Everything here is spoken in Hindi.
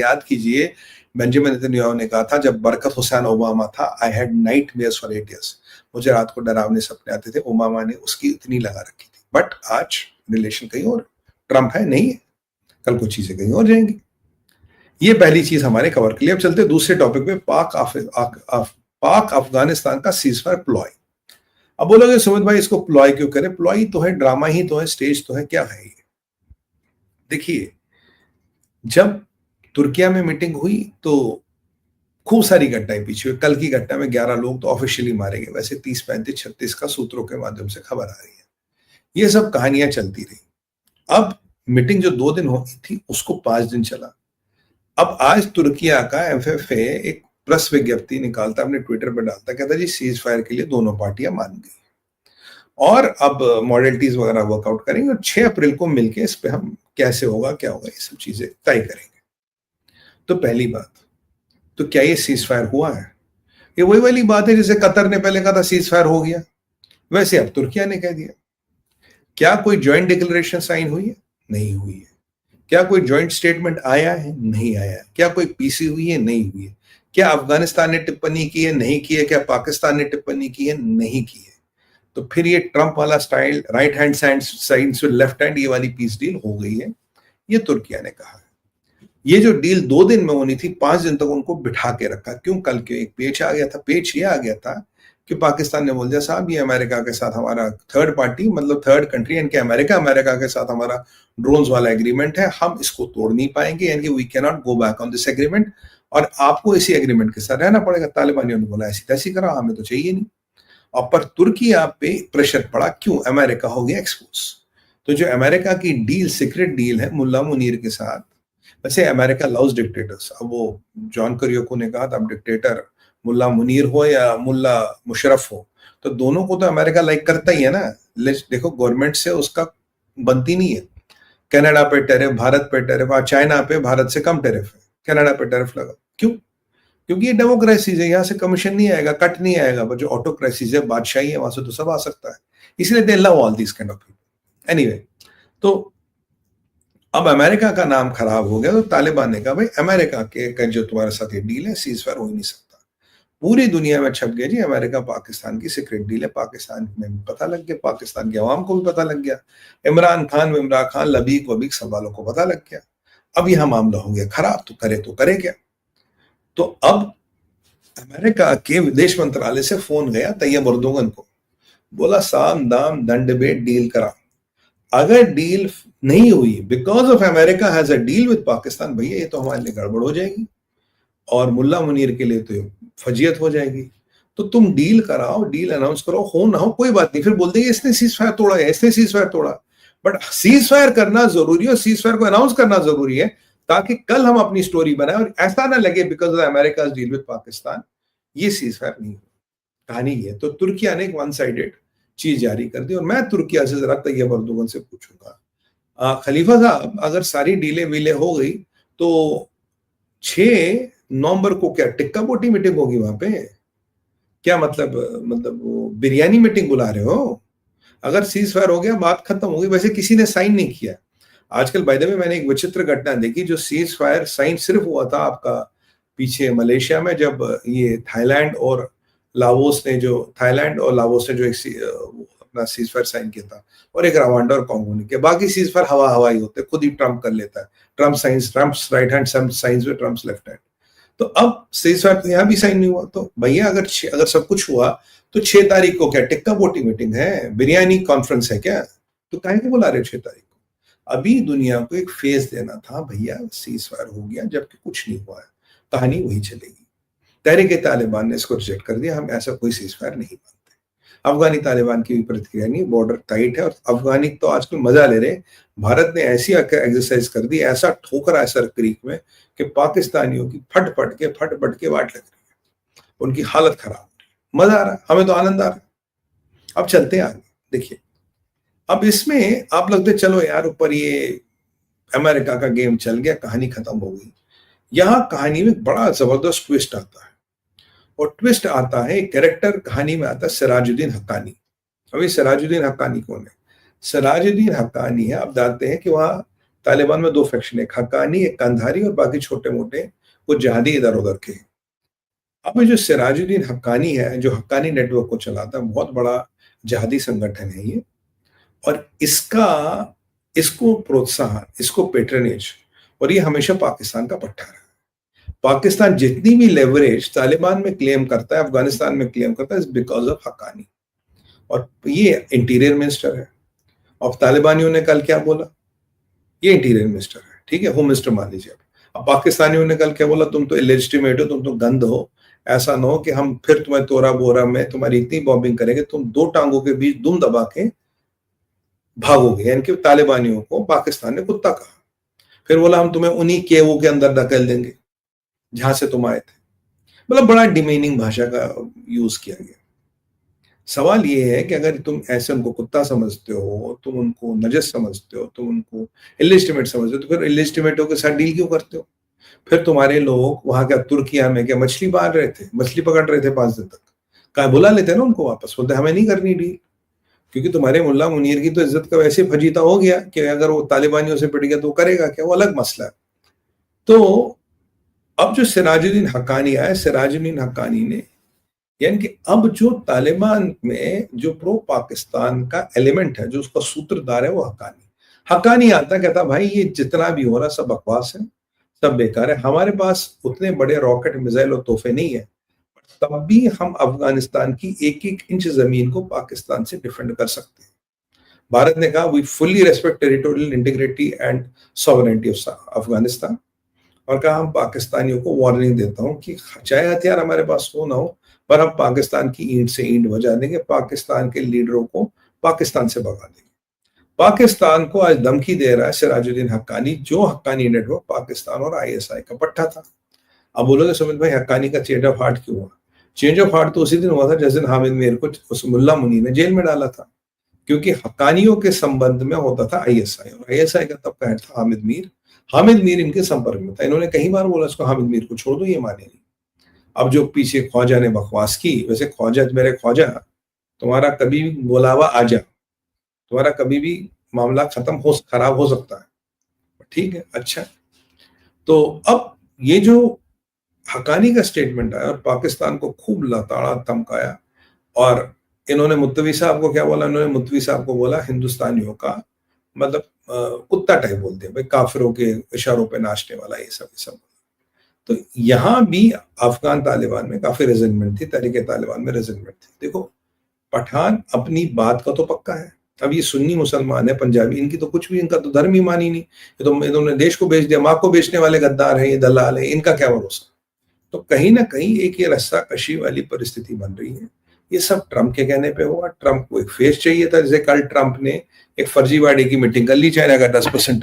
याद कीजिए, बेंजामिन नेतन्याहू ने कहा था जब बरकत हुसैन ओबामा था, I had nightmares for 8 years, मुझे रात को डरावने सपने आते थे। ओबामा ने उसकी इतनी लगा रखी थी, बट आज रिलेशन कहीं और, ट्रंप है नहीं है, कल कुछ चीजें कहीं और जाएंगी। ये पहली चीज हमारे कवर के लिए। अब चलते दूसरे टॉपिक पे, पाक अफगानिस्तान का सीजफायर प्लॉय। अब बोलोगे सुमित भाई इसको प्लॉय क्यों करे? प्लॉय तो है, ड्रामा ही तो है, स्टेज तो है, क्या है ये? देखिए, जब तुर्किया में मीटिंग हुई तो खूब सारी घटनाएं पीछे हुई। कल की घटना में 11 लोग तो ऑफिशियली मारे गए, वैसे 30, 35, 36 का सूत्रों के माध्यम से खबर आ रही है। ये सब कहानियां चलती रही। अब मीटिंग जो 2 दिन होनी थी उसको 5 दिन चला। अब आज तुर्किया का एफएफए एक प्रेस विज्ञप्ति निकालता, अपने ट्विटर पर डालता, कहता जी सीज फायर के लिए दोनों पार्टियां मान गई और अब मॉडलिटीज वगैरह वर्कआउट करेंगे और 6 अप्रैल को मिलकर इस पे हम कैसे होगा क्या होगा ये सब चीजें तय करेंगे। तो पहली बात, तो क्या ये सीज फायर हुआ है? ये वही वाली बात है जैसे कतर ने पहले कहा था सीज फायर हो गया, वैसे अब तुर्किया ने कह दिया। क्या कोई ज्वाइंट डिक्लेरेशन साइन हुई है? नहीं हुई है। क्या कोई ज्वाइंट स्टेटमेंट आया है? नहीं आया है। क्या कोई पीसी हुई है? नहीं हुई है। क्या अफगानिस्तान ने टिप्पणी की है? नहीं की है। क्या पाकिस्तान ने टिप्पणी की है? नहीं की है। तो फिर ये ट्रंप वाला स्टाइल, राइट हैंड साइड से लेफ्ट हैंड, ये वाली पीस डील हो गई है, ये तुर्किया ने कहा है। ये जो डील 2 दिन में होनी थी, 5 दिन तक उनको बिठा के रखा। क्यों? कल के एक पेच आ गया था। पेच ये आ गया था कि पाकिस्तान ने बोल दिया साहब ये अमेरिका के साथ हमारा थर्ड पार्टी, मतलब थर्ड कंट्री, यानी कि अमेरिका के साथ हमारा ड्रोन्स वाला एग्रीमेंट है, हम इसको तोड़ नहीं पाएंगे, यानी कि we can not go back on this agreement, और आपको इसी एग्रीमेंट के साथ रहना पड़ेगा। तालिबानियों ने बोला ऐसी तैसी करा, हमें तो चाहिए नहीं। और पर तुर्किया पे प्रेशर पड़ा, क्यों? अमेरिका हो गया एक्सपोज। तो जो अमेरिका की डील, सीक्रेट डील है मुल्ला मुनीर के साथ, वैसे अमेरिका लव्स डिक्टेटर्स। अब वो जॉन करियोको ने कहा था अब डिक्टेटर मुल्ला मुनीर हो या मुल्ला मुशर्रफ हो, तो दोनों को तो अमेरिका लाइक करता ही है ना। देखो गवर्नमेंट से उसका बनती नहीं है। कनाडा पे टेरिफ, भारत पे टेरिफ, और चाइना पे भारत से कम टेरिफ है, कनाडा पे टेरिफ लगा। क्यों? क्योंकि ये डेमोक्रेसीज है, यहाँ से कमीशन नहीं आएगा, कट नहीं आएगा। पर जो ऑटोक्रेसीज है, बादशाही है, वहां से तो सब आ सकता है। इसलिए दे love all this kind of people. Anyway, तो अब अमेरिका का नाम खराब हो गया, तो तालिबान ने कहा भाई अमेरिका के जो तुम्हारे साथ ये डील है, सीज फायर हो ही नहीं सकता। पूरी दुनिया में छप गया जी अमेरिका पाकिस्तान की सीक्रेट डील है। पाकिस्तान में भी पता लग गया, पाकिस्तान के अवाम को भी पता लग गया, इमरान खान, लबीक वबीक सब वालों को पता लग गया। अब यह मामला हो गया खराब, तो करे क्या? तो अब अमेरिका के विदेश मंत्रालय से फोन गया तैयब अर्दोगन को, बोला साम दाम दंड भेद डील करा। अगर डील नहीं हुई because of America has a deal with Pakistan, भैया ये तो हमारे लिए गड़बड़ हो जाएगी और मुल्ला मुनीर के लिए तो फजीयत हो जाएगी। तो तुम डील कराओ, डील अनाउंस करो, हो ना हो कोई बात नहीं, फिर बोल देंगे इसने सीज फायर तोड़ा है, इसने सीज फायर तोड़ा। बट सीज फायर करना जरूरी है और सीज फायर को अनाउंस करना जरूरी है, ताकि कल हम अपनी स्टोरी बनाए और ऐसा ना लगे because of America deal with Pakistan ये सीज फायर नहीं हुई। कहानी ये, तो तुर्किया ने एक वन साइडेड चीज जारी कर दी। और मैं तुर्किया से जरा तैयब अर्दोगन से पूछूंगा, खलीफा साहब अगर सारी डीले वीले हो गई तो 6 नवंबर को क्या टिक्का बोटी मीटिंग होगी वहां पे? क्या मतलब वो बिरयानी मीटिंग बुला रहे हो? अगर सीज फायर हो गया, बात खत्म हो गई। वैसे किसी ने साइन नहीं किया आजकल। बाय द वे, मैंने एक विचित्र घटना देखी, जो सीज फायर साइन सिर्फ हुआ था आपका पीछे मलेशिया में, जब ये थाईलैंड और लाओस ने जो अपना सीज फायर साइन किया था, और एक रवांडा और कॉन्गो ने किया। बाकी सीज फायर हवा ही होते, खुद ही ट्रम्प कर लेता है। ट्रम्प्स राइट हैंड साइंस में ट्रम्प्स लेफ्ट हैंड। तो अब सीज फायर तो यहाँ भी साइन नहीं हुआ। तो भैया अगर सब कुछ हुआ तो 6 तारीख को क्या टिक्का बोटी मीटिंग है, बिरयानी कॉन्फ्रेंस है क्या? तो काहे को बुला रहे 6 तारीख को? अभी दुनिया को एक फेज देना था, भैया सीज फायर हो गया, जबकि कुछ नहीं हुआ है, कहानी वही चलेगी। तहरीक तालिबान ने इसको रिजेक्ट कर दिया, हम ऐसा कोई सीज फायर नहीं मानते। अफगानी तालिबान की भी प्रतिक्रिया नहीं, बॉर्डर टाइट है और अफगानी तो आजकल मजा ले रहे। भारत ने ऐसी एक्सरसाइज कर दी, ऐसा ठोकरा है सर क्रीक में कि पाकिस्तानियों की फट फट के वाट लग रही है, उनकी हालत खराब हो रही है। मजा आ रहा है, हमें तो आनंद आ रहा है। अब चलते हैं आगे। देखिए, अब इसमें आप लगते चलो यार ऊपर ये अमेरिका का गेम चल गया, कहानी खत्म हो गई। यहां कहानी में बड़ा जबरदस्त ट्विस्ट आता है, और ट्विस्ट आता है, एक कैरेक्टर कहानी में आता है, सिराजुद्दीन हक्कानी। अभी सिराजुद्दीन हक्कानी कौन है? सिराजुद्दीन हक्कानी है, आप जानते हैं कि वहां तालिबान में 2 फैक्शन है, एक हक्कानी, एक कंधारी और बाकी छोटे-मोटे कुछ जिहादी इधर-उधर के। अब ये जो सिराजुद्दीन हक्कानी है, जो हक्कानी नेटवर्क को चलाता है, बहुत बड़ा जिहादी संगठन है ये। और इसको प्रोत्साहन, इसको पैट्रनेज, और ये हमेशा पाकिस्तान का पट्टा रहा है। पाकिस्तान जितनी भी लेवरेज तालिबान में क्लेम करता है, अफगानिस्तान में क्लेम करता है, इज बिकॉज ऑफ हक्कानी। और ये इंटीरियर मिनिस्टर है। अब तालिबानियों ने कल क्या बोला? ये इंटीरियर मिनिस्टर है, ठीक है, होम मिनिस्टर मान लीजिए। अब पाकिस्तानियों ने कल क्या बोला? तुम तो इलेजिटिमेट हो, तुम तो गंद हो, ऐसा ना हो कि हम फिर तुम्हें तोरा बोरा में तुम्हारी इतनी बॉम्बिंग करेंगे, तुम 2 टांगों के बीच दुम दबा के भागोगे। यानी कि तालिबानियों को पाकिस्तान ने कुत्ता कहा। फिर बोला हम तुम्हें उन्हीं केवों के अंदर धकेल देंगे जहां से तुम आए थे। मतलब बड़ा डिमेनिंग भाषा का यूज किया गया। सवाल ये है कि अगर तुम ऐसे उनको कुत्ता समझते हो, तुम उनको नजस समझते हो, तुम उनको इलिजिटिमेट समझते हो, तो फिर इलिजिटिमेटों के साथ डील क्यों करते हो? फिर तुम्हारे लोग वहां क्या तुर्किया में क्या मछली मार रहे थे, मछली पकड़ रहे थे 5 दिन तक? कहा बुला लेते ना उनको वापस, बोलते हमें नहीं करनी डील, क्योंकि तुम्हारे मुल्ला मुनीर की तो इज्जत का वैसे फजीता हो गया कि अगर वो तालिबानियों से पिट गया तो वो करेगा क्या, वो अलग मसला है। तो अब जो सिराजुद्दीन हक्कानी आया, सिराजुद्दीन हक्कानी ने, यानी कि अब जो तालिबान में जो प्रो पाकिस्तान का एलिमेंट है, जो उसका सूत्रधार है, वो हक्कानी आता कहता भाई ये जितना भी हो रहा सब बकवास है, सब बेकार है, हमारे पास उतने बड़े रॉकेट मिसाइल और तोहफे नहीं है, तब भी हम अफगानिस्तान की एक एक इंच जमीन को पाकिस्तान से डिफेंड कर सकते हैं। भारत ने कहा we fully respect territorial integrity and sovereignty of Afghanistan, और कहा हम पाकिस्तानियों को वार्निंग देता हूं कि चाहे हथियार हमारे पास हो ना हो, पर हम पाकिस्तान की ईंट से ईंट बजा देंगे, पाकिस्तान के लीडरों को पाकिस्तान से भगा देंगे। पाकिस्तान को आज धमकी दे रहा है सिराजुद्दीन हक्कानी, जो हक्कानी नेटवर्क पाकिस्तान और आईएसआई का पट्टा था। अब बोलोगे सुमित भाई हक्कानी का चेंज ऑफ हार्ट क्यों हुआ? चेंज ऑफ हार्ट तो उसी दिन हुआ था जिस दिन हामिद मीर को उस मुल्ला मुनी ने जेल में डाला था, क्योंकि हक्कानियों के संबंध में होता था आईएसआई, और आईएसआई का तब का हेड था हामिद मीर। हामिद मीर इनके संपर्क में था, इन्होंने कई बार बोला इसको हामिद मीर को छोड़ दो, ये माने नहीं। अब जो पीछे ख्वाजा ने बकवास की, वैसे ख्वाजा मेरे ख्वाजा, तुम्हारा कभी भी बुलावा आ जा, तुम्हारा कभी भी मामला खराब हो सकता है, ठीक है, अच्छा। तो अब ये जो हक्कानी का स्टेटमेंट आया और पाकिस्तान को खूब लताड़ा धमकाया, और इन्होंने मुत्तवी साहब को क्या बोला? इन्होंने मुत्तवी साहब को बोला हिंदुस्तानियों का मतलब कुत्ता टाइप बोलते हैं भाई, काफिरों के इशारों पे नाचने वाला, ये सब। तो यहां भी अफगान तालिबान में काफी रेजिमेंट थी, तहरीके तालिबान में रेजिमेंट थी। देखो पठान अपनी बात का तो पक्का है, अब ये सुन्नी मुसलमान है, पंजाबी, इनकी तो कुछ भी, इनका तो धर्म ही मानी नहीं, ये तो इन्होंने देश को बेच दिया, माँ को बेचने वाले गद्दार है, ये दलाल है, इनका क्या भरोसा? तो कहीं ना कहीं एक ये रस्सा कशी वाली परिस्थिति बन रही है। ये सब ट्रंप के कहने पे हुआ। ट्रंप को एक फेस चाहिए था, जैसे कल ट्रंप ने एक फर्जीवाड़े की मीटिंग कर ली चाइना का 10%